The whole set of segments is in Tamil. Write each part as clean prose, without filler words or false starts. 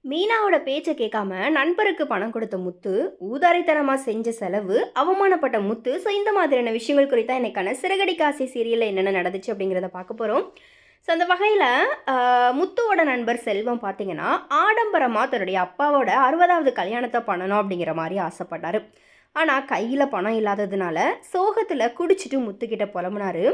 மீனாவோட பேச்சை கேட்காம நண்பருக்கு பணம் கொடுத்த முத்து, ஊதாரித்தனமா செஞ்ச செலவு, அவமானப்பட்ட முத்து. ஸோ இந்த மாதிரியான விஷயங்கள் குறித்தா இன்னைக்கான சிறகடிக்க ஆசை சீரியலில் என்னென்ன நடந்துச்சு அப்படிங்கிறத பார்க்க போகிறோம். ஸோ அந்த வகையில் முத்துவோட நண்பர் செல்வம் பார்த்தீங்கன்னா, ஆடம்பரமாக தன்னுடைய அப்பாவோட 60வது கல்யாணத்தை பண்ணணும் அப்படிங்கிற மாதிரி ஆசைப்பட்டார். ஆனால் கையில் பணம் இல்லாததுனால சோகத்தில் குடிச்சிட்டு முத்துக்கிட்ட புலம்புனாரு.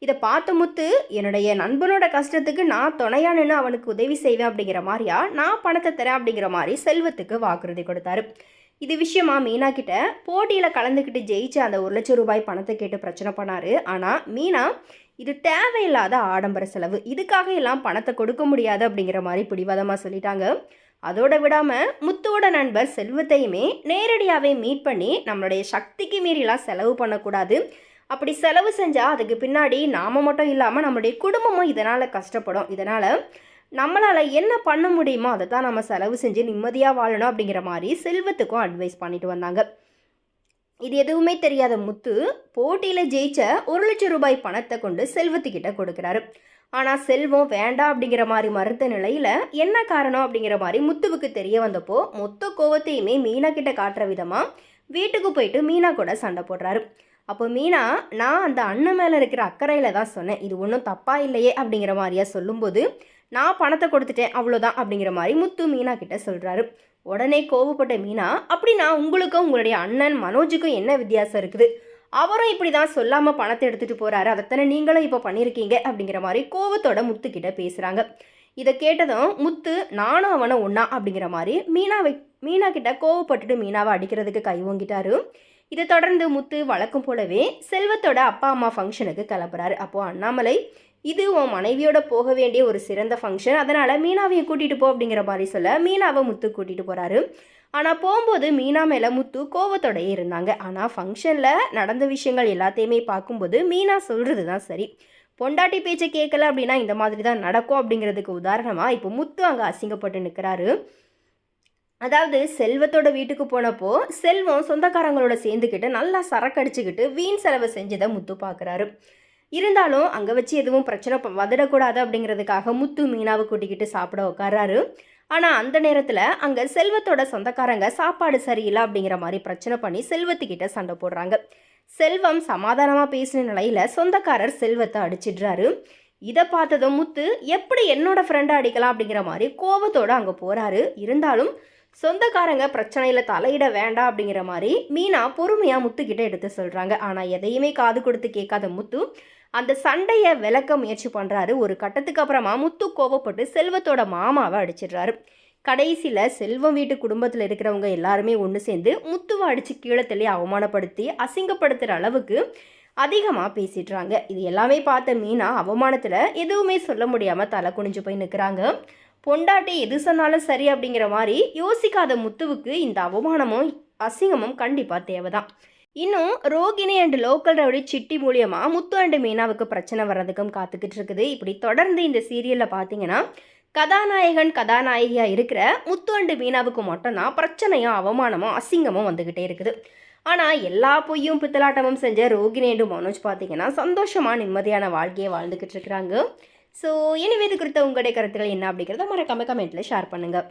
இதை பார்த்த முத்து, என்னுடைய நண்பனோட கஷ்டத்துக்கு நான் துணையா நின்று அவனுக்கு உதவி செய்வேன் அப்படிங்கிற மாதிரியா, நான் பணத்தை தரேன் அப்படிங்கிற மாதிரி செல்வத்துக்கு வாக்குறுதி கொடுத்தாரு. இது விஷயமா மீனா கிட்ட போட்டியில் கலந்துக்கிட்டு ஜெயிச்சு அந்த 1,00,000 ரூபாய் பணத்தை கேட்டு பிரச்சனை பண்ணாரு. ஆனால் மீனா, இது தேவையில்லாத ஆடம்பர செலவு, இதுக்காக எல்லாம் பணத்தை கொடுக்க முடியாது அப்படிங்கிற மாதிரி பிடிவாதமாக சொல்லிட்டாங்க. அதோட விடாமல் முத்துவோட நண்பர் செல்வத்தையுமே நேரடியாகவே மீட் பண்ணி, நம்மளுடைய சக்திக்கு மீறிலாம் செலவு பண்ணக்கூடாது, அப்படி செலவு செஞ்சால் அதுக்கு பின்னாடி நாம் மட்டும் இல்லாமல் நம்மளுடைய குடும்பமும் இதனால் கஷ்டப்படும், இதனால் நம்மளால் என்ன பண்ண முடியுமோ அதை தான் நம்ம செலவு செஞ்சு நிம்மதியாக வாழணும் அப்படிங்கிற மாதிரி செல்வத்துக்கும் அட்வைஸ் பண்ணிட்டு வந்தாங்க. இது எதுவுமே தெரியாத முத்து போட்டியில் ஜெயிச்ச 1,00,000 ரூபாய் பணத்தை கொண்டு செல்வத்துக்கிட்ட கொடுக்குறாரு. ஆனால் செல்வம் வேண்டாம் அப்படிங்கிற மாதிரி மறுத்த நிலையில் என்ன காரணம் அப்படிங்கிற மாதிரி முத்துவுக்கு தெரிய வந்தப்போ மொத்த கோவத்தையுமே மீனா கிட்ட காட்டுற விதமாக வீட்டுக்கு போயிட்டு மீனா கூட சண்டை போடுறாரு. அப்போ மீனா, நான் அந்த அண்ணன் மேலே இருக்கிற அக்கறையில் தான் சொன்னேன், இது ஒன்றும் தப்பாக இல்லையே அப்படிங்கிற மாதிரியா சொல்லும்போது, நான் பணத்தை கொடுத்துட்டேன் அவ்வளோதான் அப்படிங்கிற மாதிரி முத்து மீனா கிட்ட சொல்கிறாரு. உடனே கோவப்பட்ட மீனா, அப்படின்னா உங்களுக்கும் உங்களுடைய அண்ணன் மனோஜுக்கும் என்ன வித்தியாசம் இருக்குது, அவரும் இப்படி தான் சொல்லாமல் பணத்தை எடுத்துகிட்டு போகிறாரு, அதைத்தானே நீங்களும் இப்போ பண்ணியிருக்கீங்க அப்படிங்கிற மாதிரி கோவத்தோட முத்துக்கிட்ட பேசுகிறாங்க. இதை கேட்டதும் முத்து, நானும் அவனை ஒன்றா அப்படிங்கிற மாதிரி மீனா கிட்ட கோவப்பட்டுட்டு மீனாவை அடிக்கிறதுக்கு கை ஓங்கிட்டாரு. இதை தொடர்ந்து முத்து வழக்கம் போலவே செல்வத்தோட அப்பா அம்மா ஃபங்க்ஷனுக்கு கிளம்புறாரு. அப்போது அண்ணாமலை, இது உன் மனைவியோட போக வேண்டிய ஒரு சிறந்த ஃபங்க்ஷன், அதனால் மீனாவையும் கூட்டிகிட்டு போ அப்படிங்கிற மாதிரி சொல்ல மீனாவை முத்து கூட்டிகிட்டு போகிறாரு. ஆனால் போகும்போது மீனா மேலே முத்து கோவத்தோடையே இருந்தாங்க. ஆனால் ஃபங்க்ஷனில் நடந்த விஷயங்கள் எல்லாத்தையுமே பார்க்கும்போது மீனா சொல்கிறது தான் சரி, பொண்டாட்டி பேச்சை கேட்கல அப்படின்னா இந்த மாதிரி தான் நடக்கும் அப்படிங்கிறதுக்கு உதாரணமாக இப்போ முத்து அங்கே அசிங்கப்பட்டு நிற்கிறாரு. அதாவது செல்வத்தோட வீட்டுக்கு போனப்போ செல்வம் சொந்தக்காரங்களோட சேர்ந்துக்கிட்டு நல்லா சரக்கடிச்சுக்கிட்டு வீண் செலவு செஞ்சதை முத்து பார்க்குறாரு. இருந்தாலும் அங்கே வச்சு எதுவும் பிரச்சனை வந்துடக்கூடாது அப்படிங்கிறதுக்காக முத்து மீனாவை கூட்டிக்கிட்டு சாப்பிட உட்காராரு. ஆனால் அந்த நேரத்தில் அங்கே செல்வத்தோட சொந்தக்காரங்க சாப்பாடு சரியில்லை அப்படிங்கிற மாதிரி பிரச்சனை பண்ணி செல்வத்துக்கிட்ட சண்டை போடுறாங்க. செல்வம் சமாதானமாக பேசின நிலையில் சொந்தக்காரர் செல்வத்தை அடிச்சிடுறாரு. இதை பார்த்ததும் முத்து, எப்படி என்னோட ஃப்ரெண்டை அடிக்கலாம் அப்படிங்கிற மாதிரி கோபத்தோடு அங்கே போகிறாரு. இருந்தாலும் சொந்தக்காரங்க பிரச்சனையில் தலையிட வேண்டாம் அப்படிங்கிற மாதிரி மீனா பொறுமையாக முத்துக்கிட்ட எடுத்து சொல்கிறாங்க. ஆனால் எதையுமே காது கொடுத்து கேட்காத முத்து அந்த சண்டையை விளக்க முயற்சி பண்ணுறாரு. ஒரு கட்டத்துக்கு அப்புறமா முத்து கோவப்பட்டு செல்வத்தோட மாமாவை அடிச்சிடுறாரு. கடைசியில் செல்வம் வீட்டு குடும்பத்தில் இருக்கிறவங்க எல்லாருமே ஒன்று சேர்ந்து முத்துவை அடித்து கீழே தள்ளி அவமானப்படுத்தி அசிங்கப்படுத்துகிற அளவுக்கு அதிகமாக பேசிடுறாங்க. இது எல்லாமே பார்த்த மீனா அவமானத்தில் எதுவுமே சொல்ல முடியாமல் தலை குனிஞ்சு போய் நிற்கிறாங்க. பொண்டாட்டி எது சொன்னாலும் சரி அப்படிங்கிற மாதிரி யோசிக்காத முத்துவுக்கு இந்த அவமானமும் அசிங்கமும் கண்டிப்பாக தேவைதான். இன்னும் Rohini and local rowdy city மூலியமாக முத்து அண்டு மீனாவுக்கு பிரச்சனை வர்றதுக்கும் காத்துக்கிட்டு இருக்குது. இப்படி தொடர்ந்து இந்த சீரியலில் பார்த்தீங்கன்னா கதாநாயகன் கதாநாயகியாக இருக்கிற முத்து அண்டு மீனாவுக்கு மட்டும்தான் பிரச்சனையும் அவமானமும் அசிங்கமும் வந்துக்கிட்டே இருக்குது. ஆனால் எல்லா பொய்யும் பித்தலாட்டமும் செஞ்ச ரோகிணி அண்டு மனோஜ் பார்த்தீங்கன்னா சந்தோஷமாக நிம்மதியான வாழ்க்கையை வாழ்ந்துக்கிட்டு இருக்கிறாங்க. ஸோ எனவே இது குறித்த உங்களுடைய கருத்துக்கள் என்ன அப்படிங்கிறத மறக்காம கமெண்ட்டில் ஷேர் பண்ணுங்கள்.